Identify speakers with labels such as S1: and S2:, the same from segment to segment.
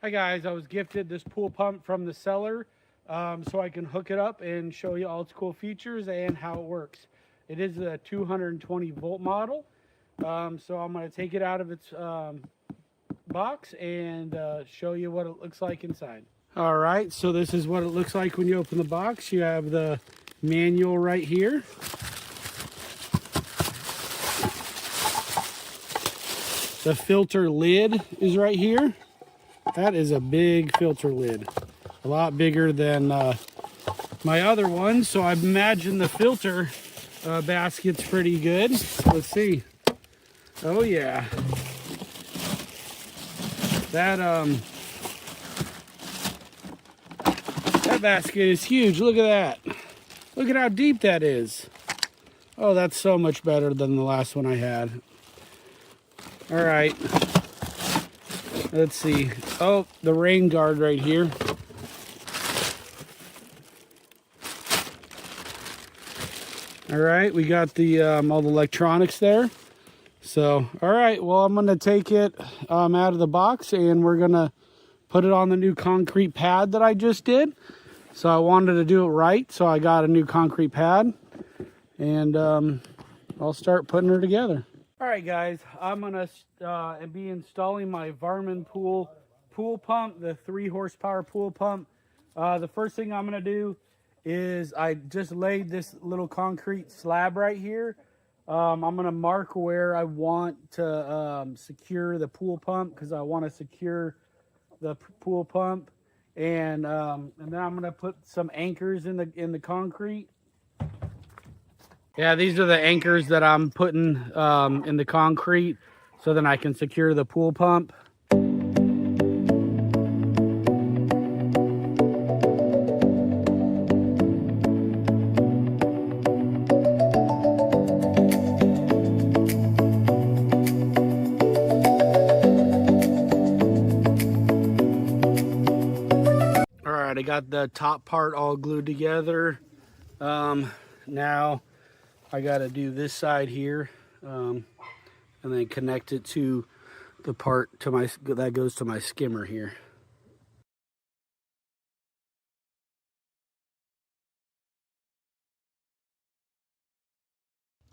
S1: Hi guys, I was gifted this pool pump from the seller so I can hook it up and show you all its cool features and how it works. It is a 220 volt model, so I'm going to take it out of its box and show you what it looks like inside. All right, so this is what it looks like when you open the box. You have the manual right here. The filter lid is right here. That is a big filter lid, a lot bigger than my other one. So I imagine the filter basket's pretty good. Let's see. Oh yeah, that basket is huge. Look at that. Look at how deep that is. Oh, that's so much better than the last one I had. All right. Let's see. Oh, the rain guard right here. All right, we got the all the electronics there. So, all right, well, I'm gonna take it out of the box and we're gonna put it on the new concrete pad that I just did. So I wanted to do it right, so I got a new concrete pad, and I'll start putting her together. All right, guys, I'm gonna be installing my VARMINPOol pool pump, the 3 horsepower pool pump. The first thing I'm gonna do is I just laid this little concrete slab right here. I'm gonna mark where I want to secure the pool pump, because I want to secure the pool pump, and then I'm gonna put some anchors in the concrete. Yeah, these are the anchors that I'm putting in the concrete so then I can secure the pool pump. All right, I got the top part all glued together. Now I got to do this side here, and then connect it to the part that goes to my skimmer here.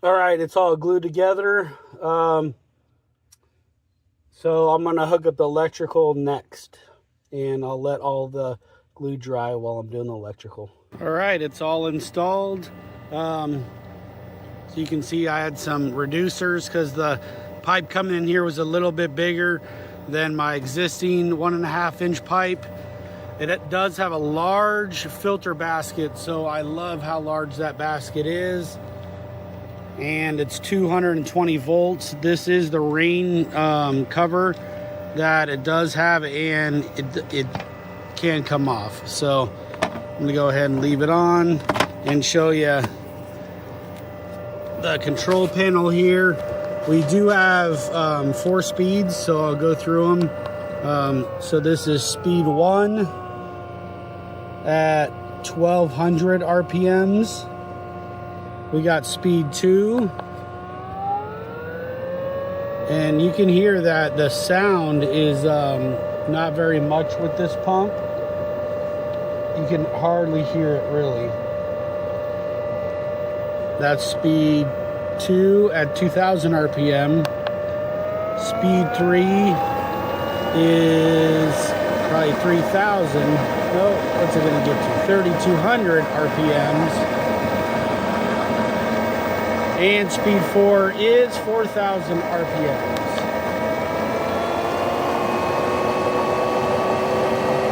S1: All right, it's all glued together. So I'm gonna hook up the electrical next, and I'll let all the glue dry while I'm doing the electrical. All right, it's all installed. So you can see I had some reducers because the pipe coming in here was a little bit bigger than my existing 1.5 inch pipe. It does have a large filter basket, so I love how large that basket is. And it's 220 volts. This is the rain cover that it does have, and it can come off. So I'm gonna go ahead and leave it on and show you the control panel here. We do have 4 speeds, so I'll go through them. So this is speed 1 at 1200 RPMs. We got speed 2, and you can hear that the sound is not very much with this pump. You can hardly hear it really. That's speed 2 at 2000 RPM. Speed 3 is probably 3000. No, what's it gonna get to? 3200 RPMs. And speed 4 is 4000 RPMs.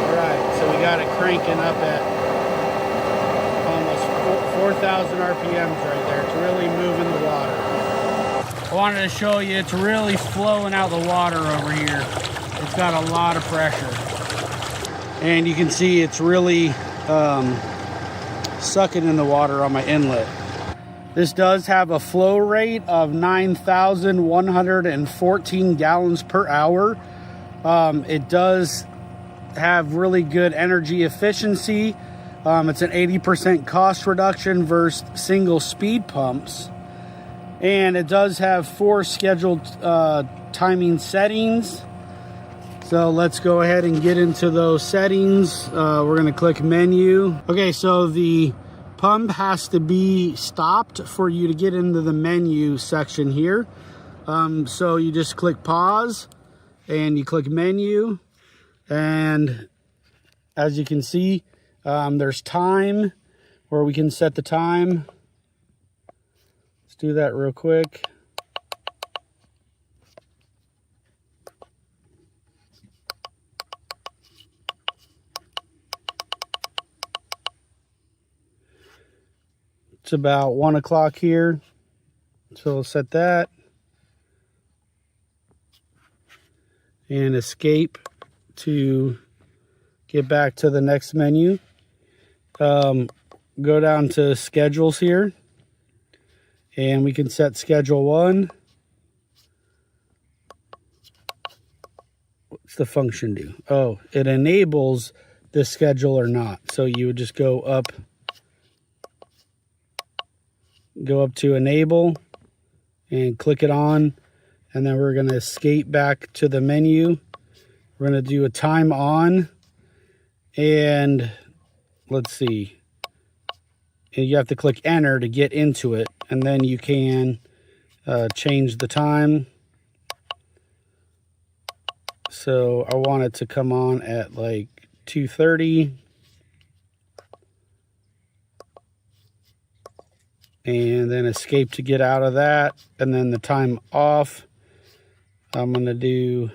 S1: All right, so we got it cranking up at 4,000 RPMs right there. It's really moving the water. I wanted to show you it's really flowing out the water over here. It's got a lot of pressure. And you can see it's really sucking in the water on my inlet. This does have a flow rate of 9,114 gallons per hour. It does have really good energy efficiency. It's an 80% cost reduction versus single speed pumps. And it does have 4 scheduled timing settings. So let's go ahead and get into those settings. We're gonna click menu. Okay, so the pump has to be stopped for you to get into the menu section here. So you just click pause and you click menu, and as you can see, there's time where we can set the time. Let's do that real quick. It's about 1 o'clock here, so we'll set that. And escape to get back to the next menu. Go down to schedules here, and we can set schedule 1. What's the function do? Oh, it enables the schedule or not. So you would just go up to enable and click it on, and then we're going to escape back to the menu. We're going to do a time on, and let's see, and you have to click enter to get into it, and then you can change the time. So I want it to come on at like 2:30, and then escape to get out of that, and then the time off, I'm going to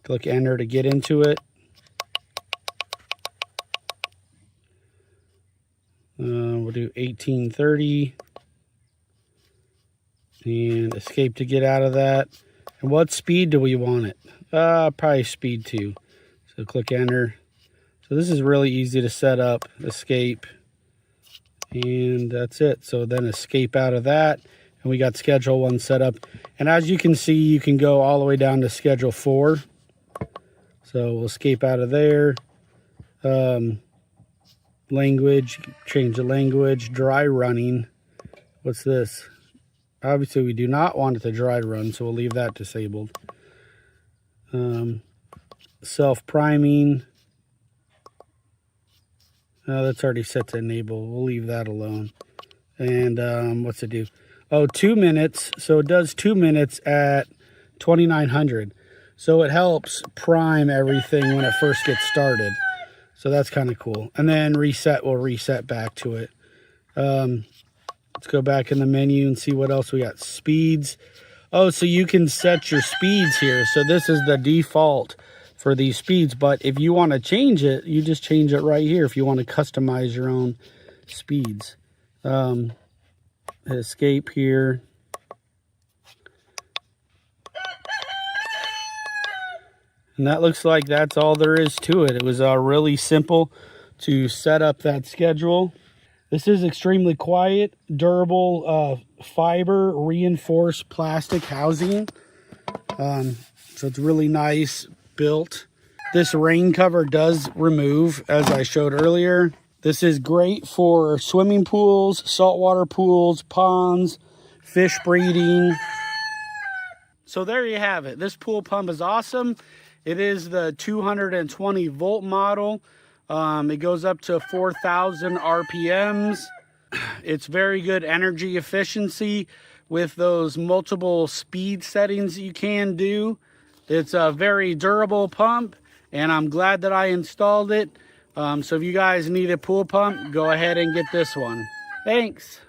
S1: click enter to get into it. We'll do 18:30 and escape to get out of that. And what speed do we want it? Probably speed 2. So click enter. So this is really easy to set up. Escape, and that's it. So then escape out of that, and we got schedule 1 set up. And as you can see, you can go all the way down to schedule 4. So we'll escape out of there. Language, change the language. Dry running. What's this? Obviously we do not want it to dry run, so we'll leave that disabled. Self-priming. That's already set to enable. We'll leave that alone. And what's it do? Oh, 2 minutes. So it does 2 minutes at 2900. So it helps prime everything when it first gets started. So that's kind of cool. And then reset, we'll reset back to it. Let's go back in the menu and see what else we got. Speeds. Oh, so you can set your speeds here. So this is the default for these speeds. But if you want to change it, you just change it right here if you want to customize your own speeds. Escape here. And that looks like that's all there is to it. It was really simple to set up that schedule. This is extremely quiet, durable fiber reinforced plastic housing. So it's really nice built. This rain cover does remove, as I showed earlier. This is great for swimming pools, saltwater pools, ponds, fish breeding. So there you have it. This pool pump is awesome. It is the 220 volt model. It goes up to 4,000 RPMs. It's very good energy efficiency with those multiple speed settings you can do. It's a very durable pump, and I'm glad that I installed it. So if you guys need a pool pump, go ahead and get this one. Thanks.